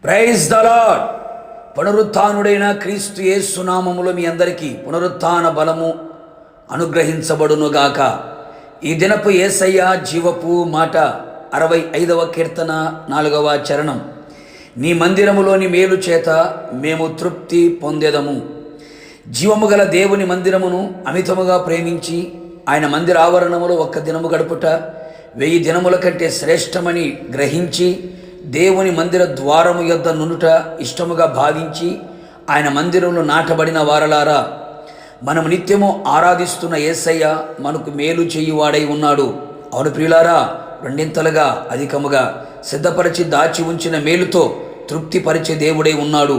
Praise the lord. పునరుత్థానుడైన క్రీస్తు యేసు నామములో మీ అందరికీ పునరుత్థాన బలము అనుగ్రహించబడునుగాక. ఈ దినపు యేసయ్య జీవపు మాట 65వ కీర్తన 4వ చరణం. నీ మందిరములోని మేలు చేత మేము తృప్తి పొందెదము. జీవము గల దేవుని మందిరమును అమితముగా ప్రేమించి ఆయన మందిర ఆవరణములో ఒక్క దినము గడుపుట 1000 దినముల కంటే శ్రేష్టమని గ్రహించి దేవుని మందిర ద్వారము యొద్ద నునుట ఇష్టముగా భావించి ఆయన మందిరంలో నాటబడిన వారలారా, మనము నిత్యము ఆరాధిస్తున్న యేసయ్య మనకు మేలు చేయువాడై ఉన్నాడు. అవును ప్రియులారా, రెండింతలుగా అధికముగా సిద్ధపరిచి దాచి ఉంచిన మేలుతో తృప్తిపరిచే దేవుడై ఉన్నాడు.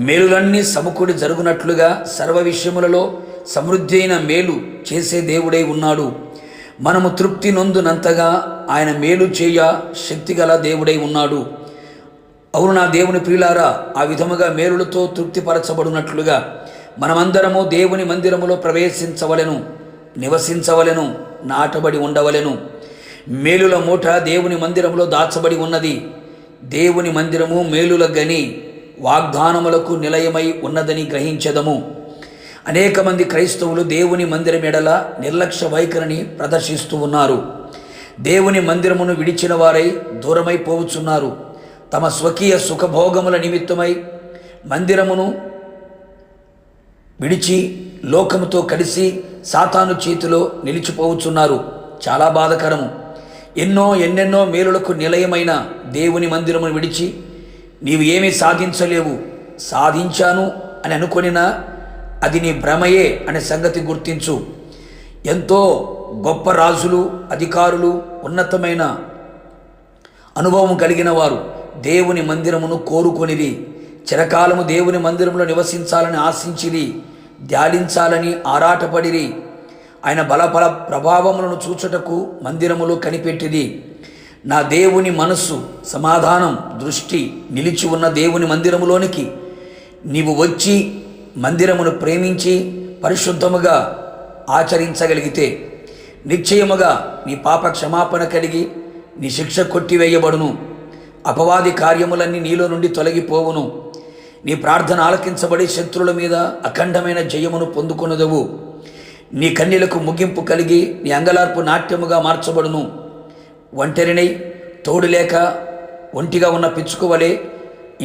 మేలులన్నీ సమకూడి జరుగునట్లుగా సర్వ విషయములలో సమృద్ధి అయిన మేలు చేసే దేవుడై ఉన్నాడు. మనము తృప్తి నొందునంతగా ఆయన మేలు చేయ శక్తిగల దేవుడై ఉన్నాడు. అవును నా దేవుని ప్రియులారా, ఆ విధముగా మేలులతో తృప్తిపరచబడినట్లుగా మనమందరము దేవుని మందిరములో ప్రవేశించవలెను, నివసించవలెను, నాటబడి ఉండవలెను. మేలుల మూట దేవుని మందిరములో దాచబడి ఉన్నది. దేవుని మందిరము మేలుల గని వాగ్దానములకు నిలయమై ఉన్నదని గ్రహించెదము. అనేక మంది క్రైస్తవులు దేవుని మందిరం ఎడల నిర్లక్ష్య వైఖరిని ప్రదర్శిస్తూ ఉన్నారు. దేవుని మందిరమును విడిచిన వారై దూరమైపోవచ్చున్నారు. తమ స్వకీయ సుఖభోగముల నిమిత్తమై మందిరమును విడిచి లోకముతో కలిసి సాతాను చేతిలో నిలిచిపోవచ్చున్నారు. చాలా బాధకరము. ఎన్నెన్నో మేలులకు నిలయమైన దేవుని మందిరమును విడిచి నీవు ఏమీ సాధించలేవు, సాధించాను అని అనుకొనినా అది నీ భ్రమయే అనే సంగతి గుర్తించు. ఎంతో గొప్ప రాజులు, అధికారులు, ఉన్నతమైన అనుభవం కలిగిన వారు దేవుని మందిరమును కోరుకొనిది. చిరకాలము దేవుని మందిరంలో నివసించాలని ఆశించిరి, ధ్యానించాలని ఆరాటపడిరి. ఆయన బలబల ప్రభావములను చూచుటకు మందిరములో కనిపెట్టిది. నా దేవుని మనస్సు, సమాధానం, దృష్టి నిలిచి ఉన్న దేవుని మందిరములోనికి నీవు వచ్చి మందిరమును ప్రేమించి పరిశుద్ధముగా ఆచరించగలిగితే నిశ్చయముగా నీ పాప క్షమాపణ కలిగి నీ శిక్ష కొట్టివేయబడును. అపవాది కార్యములన్నీ నీలో నుండి తొలగిపోవును. నీ ప్రార్థన ఆలకించబడి శత్రువుల మీద అఖండమైన జయమును పొందుకొనదవు. నీ కన్యలకు ముగింపు కలిగి నీ అంగలార్పు నాట్యముగా మార్చబడును. ఒంటరినై తోడు లేక ఒంటిగా ఉన్న పిచ్చుకవలే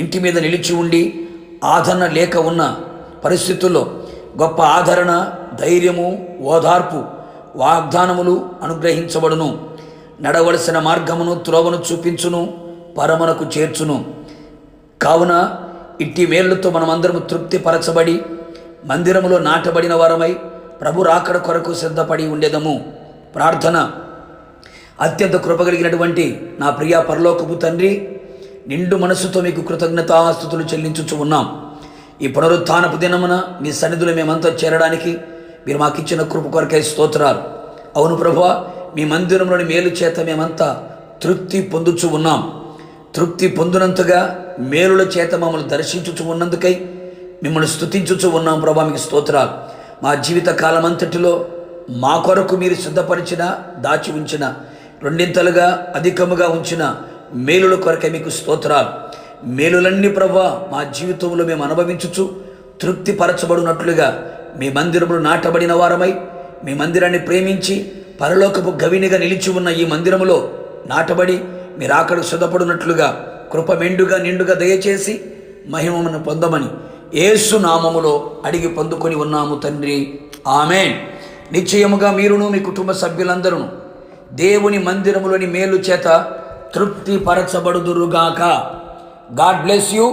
ఇంటి మీద నిలిచి ఉండి ఆదరణ లేక ఉన్న పరిస్థితుల్లో గొప్ప ఆదరణ, ధైర్యము, ఓదార్పు, వాగ్దానములు అనుగ్రహించబడును. నడవలసిన మార్గమును, త్రోవను చూపించును, పరమునకు చేర్చును. కావున ఇట్టి మేళ్లతో మనమందరము తృప్తిపరచబడి మందిరములో నాటబడిన వారమై ప్రభు రాకడ కొరకు సిద్ధపడి ఉండేదము. ప్రార్థన. అత్యంత కృపగలిగినటువంటి నా ప్రియ పరలోకపు తండ్రి, నిండు మనస్సుతో మీకు కృతజ్ఞతాస్తుతులు చెల్లించుచు ఉన్నాం. ఈ పునరుత్థానపు దినమున మీ సన్నిధిలో మేమంతా చేరడానికి మీరు మాకు ఇచ్చిన కృప కొరకై స్తోత్రాలు. అవును ప్రభువా, మీ మందిరంలోని మేలు చేత మేమంతా తృప్తి పొందుచు ఉన్నాం. తృప్తి పొందినంతగా మేలుల చేత మమ్మల్ని దర్శించుచు ఉన్నందుకై మిమ్మల్ని స్తుతించుచు ఉన్నాం. ప్రభా, మీకు స్తోత్రాలు. మా జీవిత కాలం అంతటిలో మా కొరకు మీరు సిద్ధపరిచిన, దాచి ఉంచిన, రెండింతలుగా అధికముగా ఉంచిన మేలుల కొరకై మీకు స్తోత్రాలు. మేలులన్నీ ప్రభా మా జీవితంలో మేము అనుభవించుచు తృప్తిపరచబడినట్లుగా మీ మందిరములు నాటబడిన వారమై మీ మందిరాన్ని ప్రేమించి పరలోకపు గవినిగా నిలిచి ఉన్న ఈ మందిరములో నాటబడి మీరు అక్కడ సిద్ధపడినట్లుగా కృప మెండుగా నిండుగా దయచేసి మహిమను పొందమని యేసు నామములో అడిగి పొందుకొని ఉన్నాము తండ్రి, ఆమేన్. నిశ్చయముగా మీరును మీ కుటుంబ సభ్యులందరూ దేవుని మందిరములోని మేలు చేత తృప్తి పరచబడుదురుగాక. God bless you.